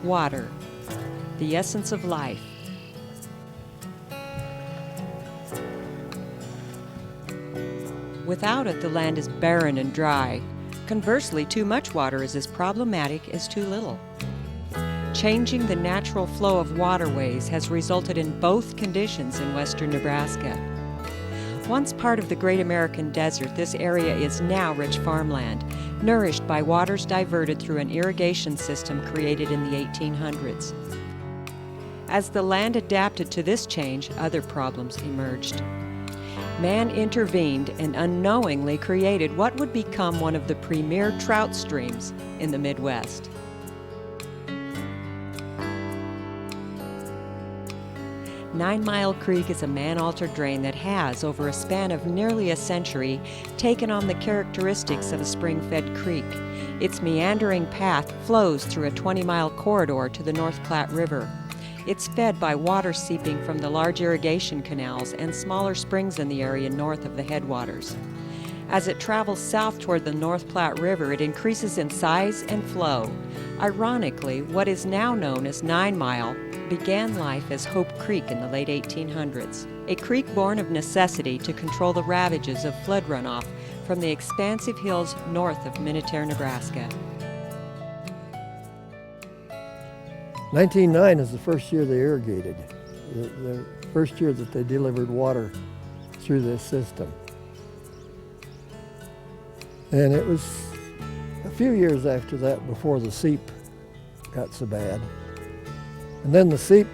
Water, the essence of life. Without it, the land is barren and dry. Conversely, too much water is as problematic as too little. Changing the natural flow of waterways has resulted in both conditions in western Nebraska. Once part of the Great American Desert, this area is now rich farmland, nourished by waters diverted through an irrigation system created in the 1800s. As the land adapted to this change, other problems emerged. Man intervened and unknowingly created what would become one of the premier trout streams in the Midwest. Nine Mile Creek is a man-altered drain that has, over a span of nearly a century, taken on the characteristics of a spring-fed creek. Its meandering path flows through a 20-mile corridor to the North Platte River. It's fed by water seeping from the large irrigation canals and smaller springs in the area north of the headwaters. As it travels south toward the North Platte River, it increases in size and flow. Ironically, what is now known as 9 Mile began life as Hope Creek in the late 1800s, a creek born of necessity to control the ravages of flood runoff from the expansive hills north of Minutair, Nebraska. 1909 is the first year they irrigated, the first year that they delivered water through this system. And it was a few years after that before the seep got so bad. And then the seep,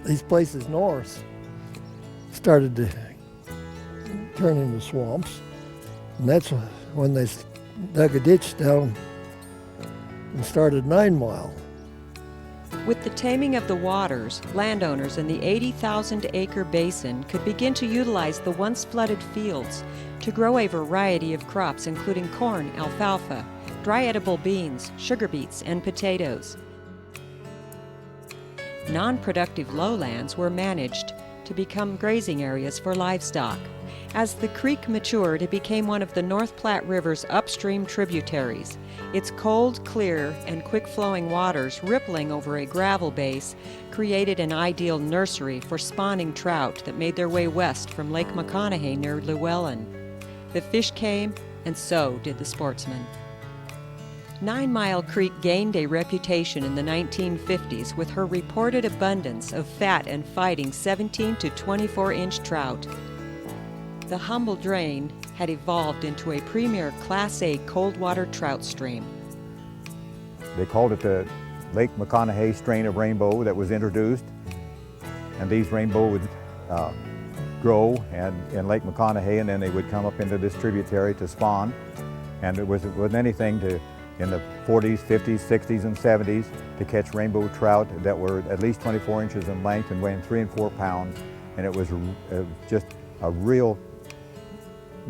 these places north started to turn into swamps. And that's when they dug a ditch down and started 9 Mile. With the taming of the waters, landowners in the 80,000-acre basin could begin to utilize the once flooded fields to grow a variety of crops, including corn, alfalfa, dry edible beans, sugar beets, and potatoes. Non-productive lowlands were managed to become grazing areas for livestock. As the creek matured, it became one of the North Platte River's upstream tributaries. Its cold, clear, and quick-flowing waters rippling over a gravel base created an ideal nursery for spawning trout that made their way west from Lake McConaughey near Llewellyn. The fish came, and so did the sportsmen. 9 Mile Creek gained a reputation in the 1950s with her reported abundance of fat and fighting 17 to 24-inch trout. The humble drain had evolved into a premier Class A cold water trout stream. They called it the Lake McConaughey strain of rainbow that was introduced, and these rainbow would grow in Lake McConaughey, and then they would come up into this tributary to spawn. And it wasn't anything to, in the 40s, 50s, 60s, and 70s, to catch rainbow trout that were at least 24 inches in length and weighing 3 and 4 pounds. And it was just a real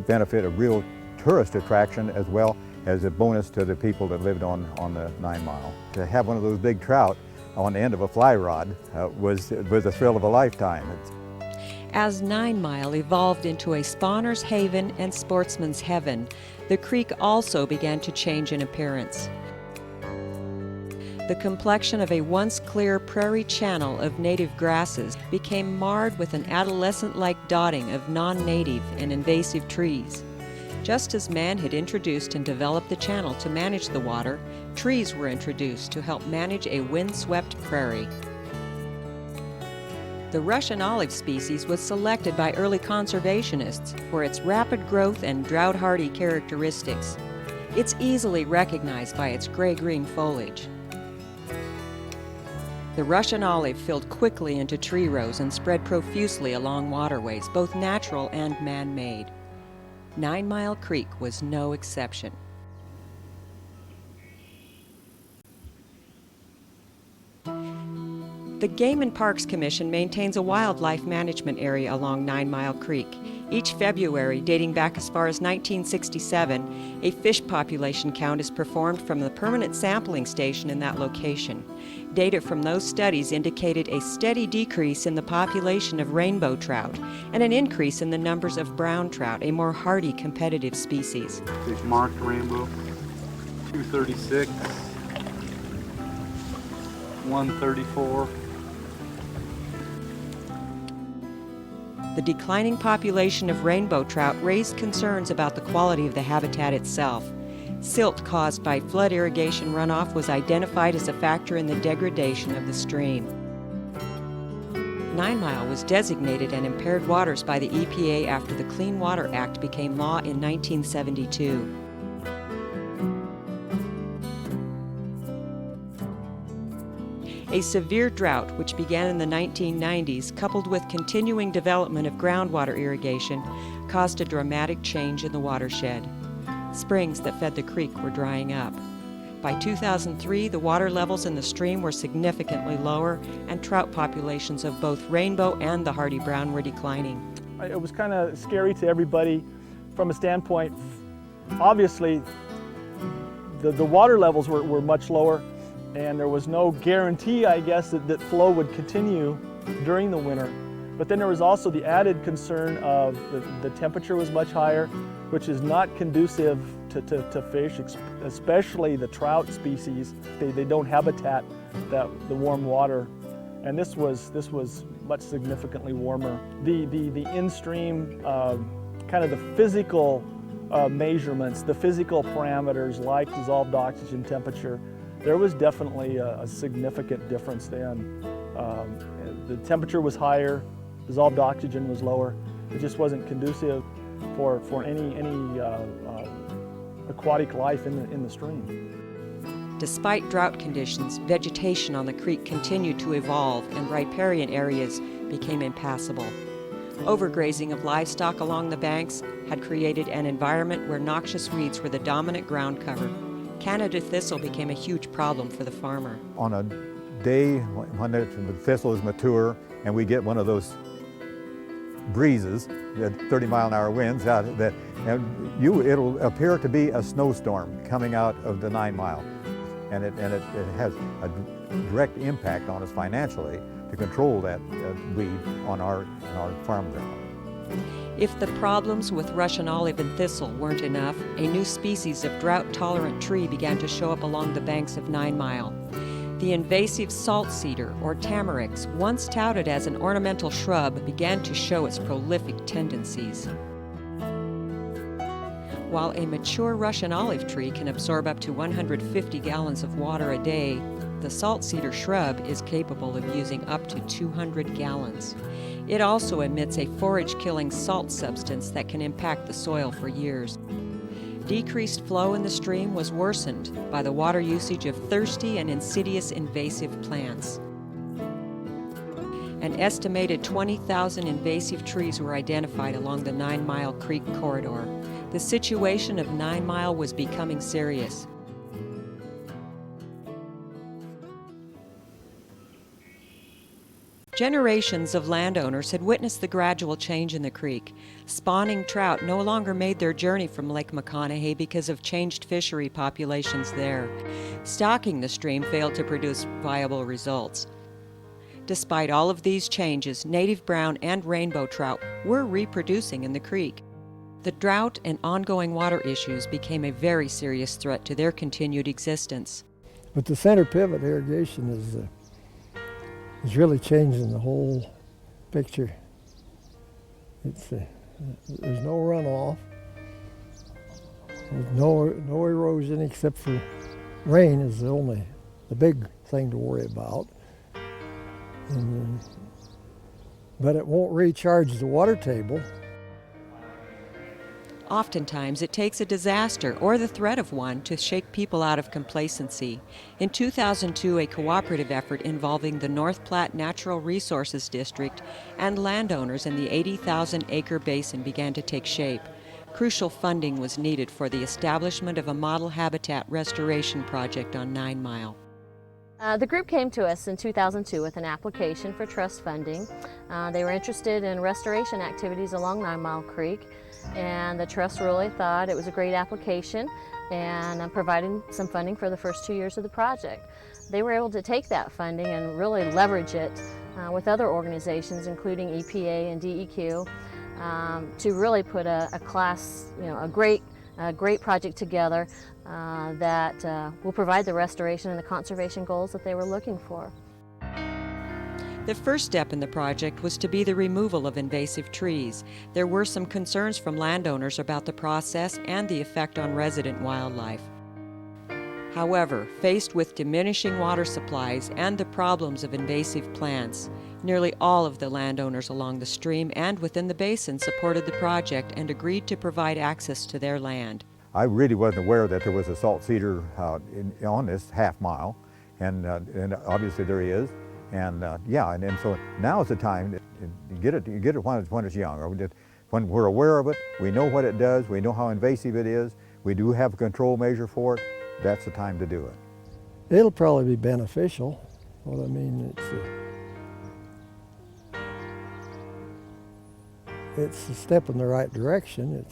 benefit, a real tourist attraction, as well as a bonus to the people that lived on the 9 Mile. To have one of those big trout on the end of a fly rod was a thrill of a lifetime. As 9 Mile evolved into a spawner's haven and sportsman's heaven, the creek also began to change in appearance. The complexion of a once clear prairie channel of native grasses became marred with an adolescent-like dotting of non-native and invasive trees. Just as man had introduced and developed the channel to manage the water, trees were introduced to help manage a wind-swept prairie. The Russian olive species was selected by early conservationists for its rapid growth and drought-hardy characteristics. It's easily recognized by its gray-green foliage. The Russian olive filled quickly into tree rows and spread profusely along waterways, both natural and man-made. 9 Mile Creek was no exception. The Game and Parks Commission maintains a wildlife management area along 9 Mile Creek. Each February, dating back as far as 1967, a fish population count is performed from the permanent sampling station in that location. Data from those studies indicated a steady decrease in the population of rainbow trout and an increase in the numbers of brown trout, a more hardy competitive species. Fish marked rainbow. 236, 134. The declining population of rainbow trout raised concerns about the quality of the habitat itself. Silt caused by flood irrigation runoff was identified as a factor in the degradation of the stream. 9 Mile was designated an impaired waters by the EPA after the Clean Water Act became law in 1972. A severe drought, which began in the 1990s, coupled with continuing development of groundwater irrigation, caused a dramatic change in the watershed. Springs that fed the creek were drying up. By 2003, the water levels in the stream were significantly lower, and trout populations of both rainbow and the hardy brown were declining. It was kind of scary to everybody from a standpoint, obviously, the water levels were much lower, and there was no guarantee, I guess, that flow would continue during the winter. But then there was also the added concern of the temperature was much higher, which is not conducive to fish, especially the trout species. They don't habitat the warm water, and this was much significantly warmer. The in-stream kind of the physical measurements, the physical parameters like dissolved oxygen temperature, there was definitely a significant difference then. The temperature was higher, dissolved oxygen was lower. It just wasn't conducive for any aquatic life in the stream. Despite drought conditions, vegetation on the creek continued to evolve and riparian areas became impassable. Overgrazing of livestock along the banks had created an environment where noxious weeds were the dominant ground cover. Canada thistle became a huge problem for the farmer. On a day when the thistle is mature and we get one of those breezes, 30-mile-an-hour winds, it'll appear to be a snowstorm coming out of the 9 Mile. And it has a direct impact on us financially to control that weed on our farm ground. If the problems with Russian olive and thistle weren't enough, a new species of drought-tolerant tree began to show up along the banks of 9 Mile. The invasive salt cedar, or tamarix, once touted as an ornamental shrub, began to show its prolific tendencies. While a mature Russian olive tree can absorb up to 150 gallons of water a day, the salt cedar shrub is capable of using up to 200 gallons. It also emits a forage-killing salt substance that can impact the soil for years. Decreased flow in the stream was worsened by the water usage of thirsty and insidious invasive plants. An estimated 20,000 invasive trees were identified along the 9 Mile Creek corridor. The situation of 9 Mile was becoming serious. Generations of landowners had witnessed the gradual change in the creek. Spawning trout no longer made their journey from Lake McConaughey because of changed fishery populations there. Stocking the stream failed to produce viable results. Despite all of these changes, native brown and rainbow trout were reproducing in the creek. The drought and ongoing water issues became a very serious threat to their continued existence. But the center pivot irrigation is really changing the whole picture. There's no runoff. There's no erosion except for rain is the big thing to worry about. But it won't recharge the water table. Oftentimes, it takes a disaster or the threat of one to shake people out of complacency. In 2002, a cooperative effort involving the North Platte Natural Resources District and landowners in the 80,000-acre basin began to take shape. Crucial funding was needed for the establishment of a model habitat restoration project on 9 Mile. The group came to us in 2002 with an application for trust funding. They were interested in restoration activities along 9 Mile Creek, and the trust really thought it was a great application and provided some funding for the first 2 years of the project. They were able to take that funding and really leverage it with other organizations, including EPA and DEQ, to really put a class, a great a great project together that will provide the restoration and the conservation goals that they were looking for. The first step in the project was to be the removal of invasive trees. There were some concerns from landowners about the process and the effect on resident wildlife. However, faced with diminishing water supplies and the problems of invasive plants, nearly all of the landowners along the stream and within the basin supported the project and agreed to provide access to their land. I really wasn't aware that there was a salt cedar on this half mile, and obviously there is. And yeah, and so now is the time you get it when it's young. When we're aware of it, we know what it does, we know how invasive it is, we do have a control measure for it. That's the time to do it. It'll probably be beneficial. Well, I mean, it's a step in the right direction.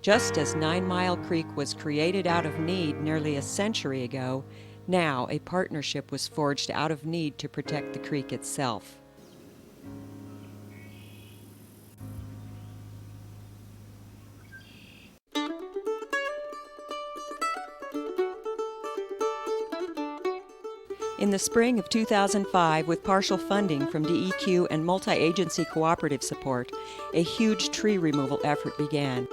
Just as 9 Mile Creek was created out of need nearly a century ago, now a partnership was forged out of need to protect the creek itself. In the spring of 2005, with partial funding from DEQ and multi-agency cooperative support, a huge tree removal effort began.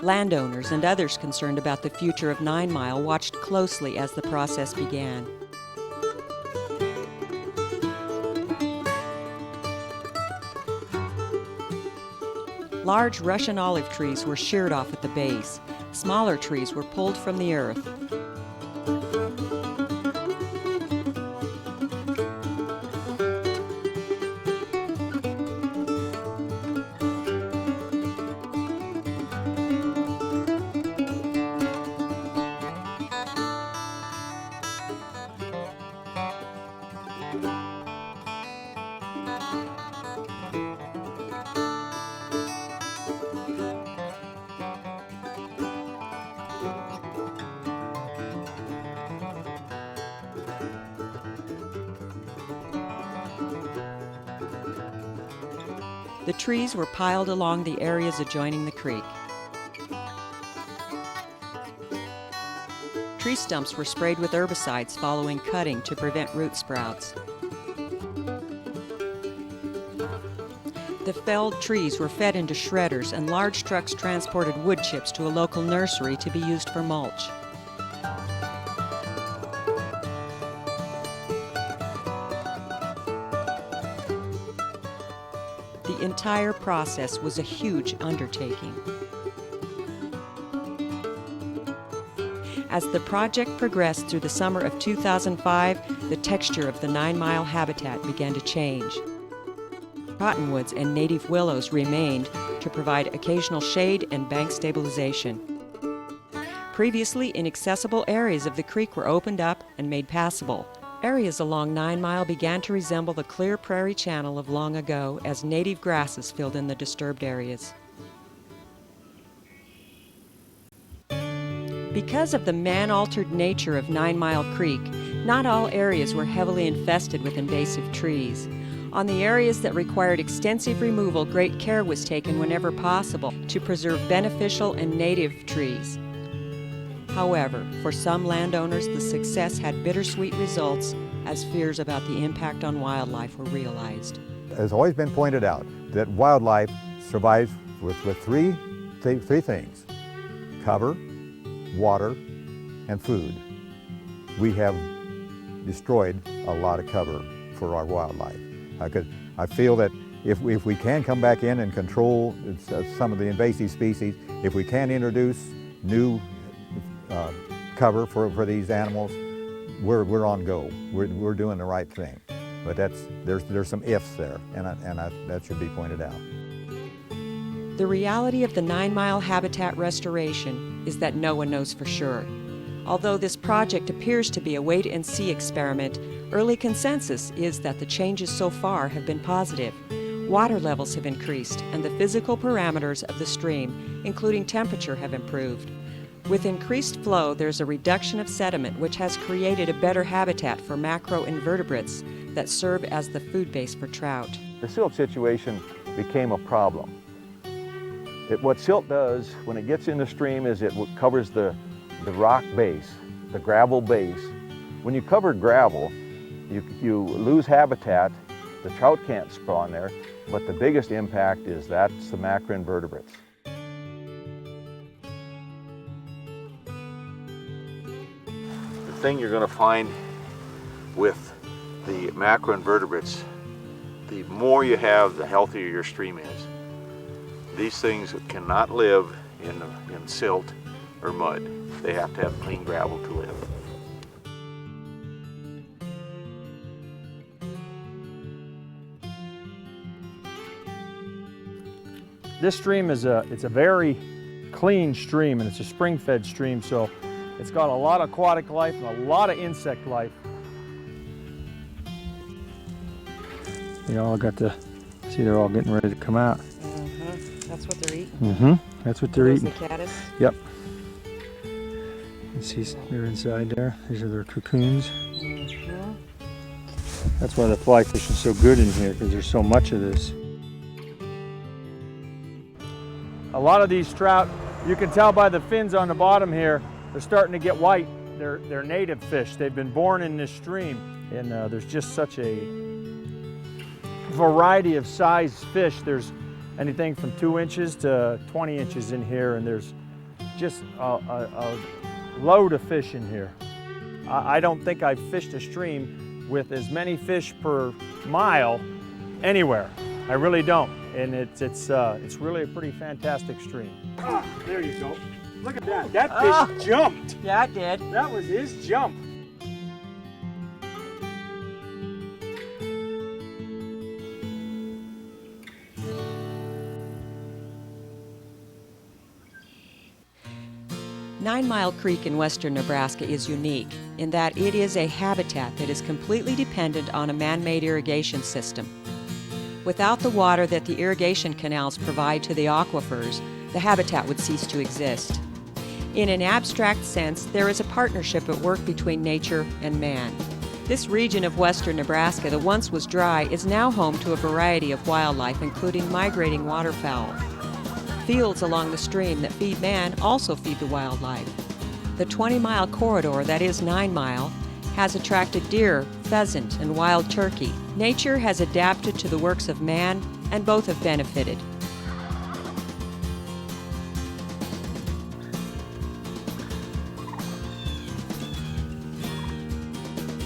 Landowners and others concerned about the future of 9 Mile watched closely as the process began. Large Russian olive trees were sheared off at the base. Smaller trees were pulled from the earth. The trees were piled along the areas adjoining the creek. Tree stumps were sprayed with herbicides following cutting to prevent root sprouts. The felled trees were fed into shredders, and large trucks transported wood chips to a local nursery to be used for mulch. The entire process was a huge undertaking. As the project progressed through the summer of 2005, the texture of the 9 Mile habitat began to change. Cottonwoods and native willows remained to provide occasional shade and bank stabilization. Previously inaccessible areas of the creek were opened up and made passable. Areas along 9 Mile began to resemble the clear prairie channel of long ago as native grasses filled in the disturbed areas. Because of the man-altered nature of 9 Mile Creek, not all areas were heavily infested with invasive trees. On the areas that required extensive removal, great care was taken whenever possible to preserve beneficial and native trees. However, for some landowners, the success had bittersweet results as fears about the impact on wildlife were realized. It has always been pointed out that wildlife survives with three things: cover, water, and food. We have destroyed a lot of cover for our wildlife. I feel that if we can come back in and control some of the invasive species, if we can introduce new cover for these animals, we're on go. We're doing the right thing. But there's some ifs there, and that should be pointed out. The reality of the 9 Mile habitat restoration is that no one knows for sure. Although this project appears to be a wait-and-see experiment, early consensus is that the changes so far have been positive. Water levels have increased, and the physical parameters of the stream, including temperature, have improved. With increased flow, there's a reduction of sediment, which has created a better habitat for macroinvertebrates that serve as the food base for trout. The silt situation became a problem. What silt does when it gets in the stream is it covers the rock base, the gravel base. When you cover gravel, you lose habitat. The trout can't spawn there, but the biggest impact is that's the macroinvertebrates. The thing you're going to find with the macroinvertebrates, the more you have, the healthier your stream is. These things cannot live in silt or mud. They have to have clean gravel to live. This stream it's a very clean stream, and it's a spring-fed stream, so it's got a lot of aquatic life and a lot of insect life. You all got to see they're all getting ready to come out. That's what they're eating. That's what they're eating. The caddis. Yep. You see they're inside there. These are their cocoons. That's why the fly fishing is so good in here, because there's so much of this. A lot of these trout, you can tell by the fins on the bottom here, they're starting to get white. They're native fish. They've been born in this stream, and there's just such a variety of size fish. There's anything from 2 inches to 20 inches in here, and there's just a load of fish in here. I don't think I've fished a stream with as many fish per mile anywhere. I really don't, and it's really a pretty fantastic stream. Ah, there you go. Look at that. That fish jumped. Yeah, it did. That was his jump. Nine Mile Creek in western Nebraska is unique in that it is a habitat that is completely dependent on a man-made irrigation system. Without the water that the irrigation canals provide to the aquifers, the habitat would cease to exist. In an abstract sense, there is a partnership at work between nature and man. This region of western Nebraska that once was dry is now home to a variety of wildlife, including migrating waterfowl. Fields along the stream that feed man also feed the wildlife. The 20-mile corridor that is 9 Mile has attracted deer, pheasant, and wild turkey. Nature has adapted to the works of man, and both have benefited.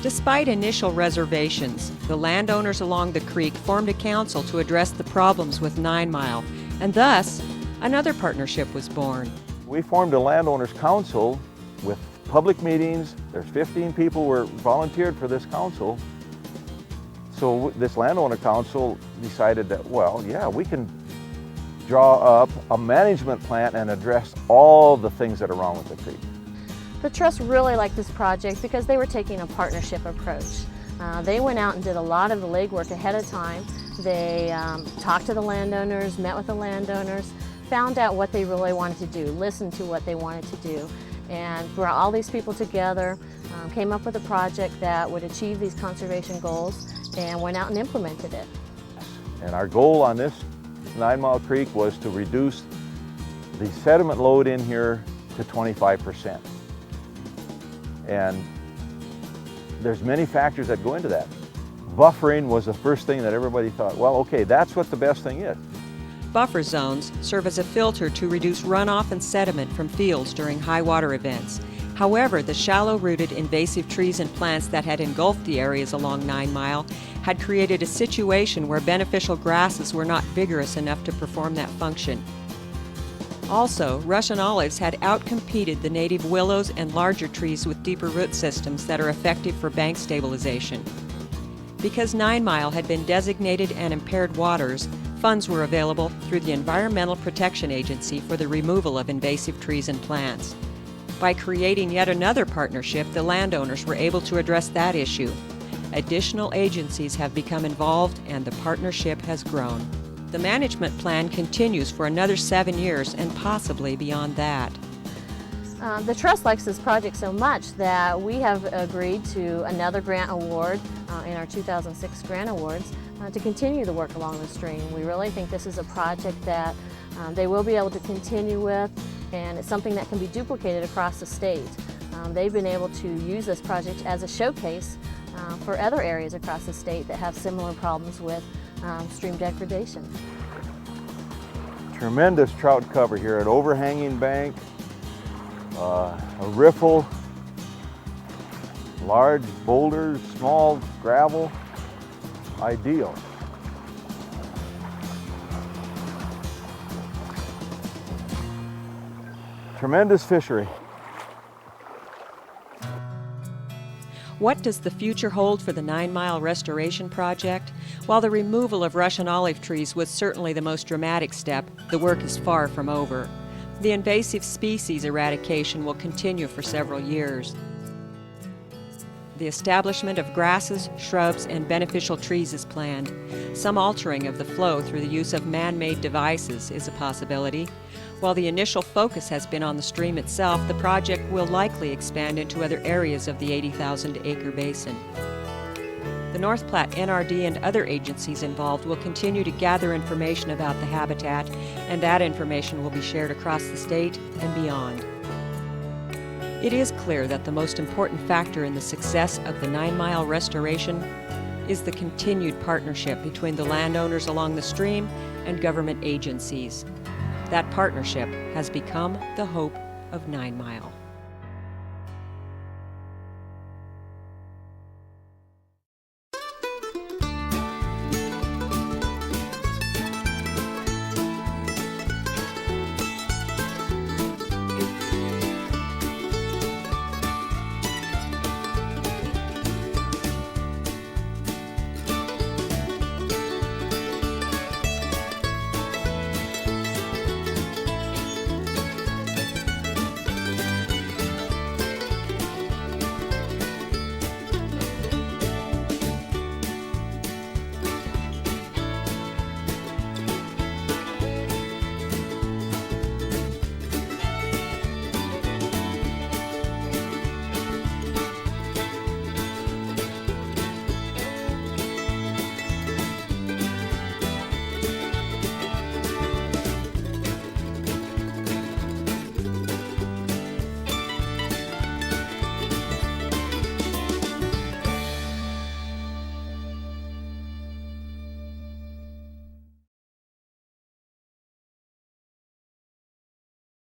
Despite initial reservations, the landowners along the creek formed a council to address the problems with 9 Mile, and thus, another partnership was born. We formed a landowners council with public meetings. There's 15 people were volunteered for this council. So this landowner council decided that, well, yeah, we can draw up a management plan and address all the things that are wrong with the creek. The Trust really liked this project because they were taking a partnership approach. They went out and did a lot of the legwork ahead of time. They talked to the landowners, met with the landowners, found out what they really wanted to do, listened to what they wanted to do, and brought all these people together, came up with a project that would achieve these conservation goals, and went out and implemented it. And our goal on this 9 Mile Creek was to reduce the sediment load in here to 25%. And there's many factors that go into that. Buffering was the first thing that everybody thought, well, okay, that's what the best thing is. Buffer zones serve as a filter to reduce runoff and sediment from fields during high water events. However, the shallow-rooted invasive trees and plants that had engulfed the areas along 9 Mile had created a situation where beneficial grasses were not vigorous enough to perform that function. Also, Russian olives had outcompeted the native willows and larger trees with deeper root systems that are effective for bank stabilization. Because 9 Mile had been designated an impaired waters, funds were available through the Environmental Protection Agency for the removal of invasive trees and plants. By creating yet another partnership, the landowners were able to address that issue. Additional agencies have become involved and the partnership has grown. The management plan continues for another 7 years and possibly beyond that. The Trust likes this project so much that we have agreed to another grant award in our 2006 grant awards to continue the work along the stream. We really think this is a project that they will be able to continue with, and it's something that can be duplicated across the state. They've been able to use this project as a showcase for other areas across the state that have similar problems with stream degradation. Tremendous trout cover here at overhanging bank, a riffle, large boulders, small gravel, ideal. Tremendous fishery. What does the future hold for the 9 Mile Restoration Project? While the removal of Russian olive trees was certainly the most dramatic step, the work is far from over. The invasive species eradication will continue for several years. The establishment of grasses, shrubs, and beneficial trees is planned. Some altering of the flow through the use of man-made devices is a possibility. While the initial focus has been on the stream itself, the project will likely expand into other areas of the 80,000-acre basin. The North Platte NRD and other agencies involved will continue to gather information about the habitat, and that information will be shared across the state and beyond. It is clear that the most important factor in the success of the 9 Mile Restoration is the continued partnership between the landowners along the stream and government agencies. That partnership has become the hope of 9 Mile.